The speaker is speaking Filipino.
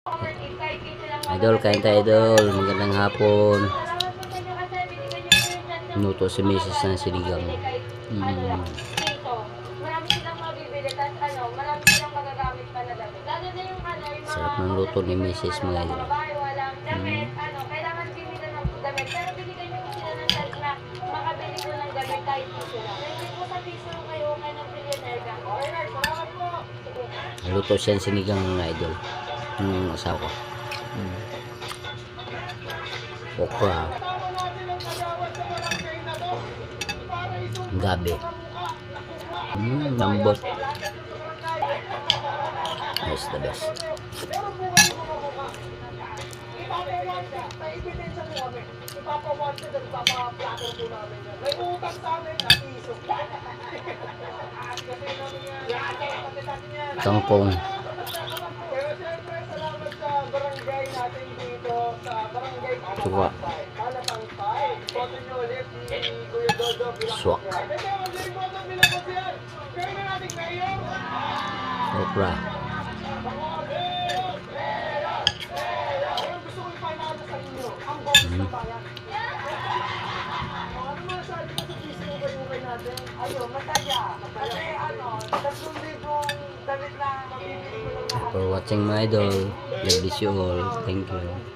Idol, kain tayo idol. Magandang hapon. Luto si Mrs. ng sinigang. Sarap ng luto ni Mrs. mga idol. Kailangan bili ng damit. Pero binigyan niyo po sila ng chance na makabili ko ng damit kahit piso lang. Hindi po sa piso kayo okay ng billionaire ka. Okay, salamat po. Luto siya ng sinigang mga idol. Yung asawa ko. Okra. Gabi. Lambot. That's the best. Kangkong. Suka. Swak. Okra. For watching my idol. God bless you all. Thank you.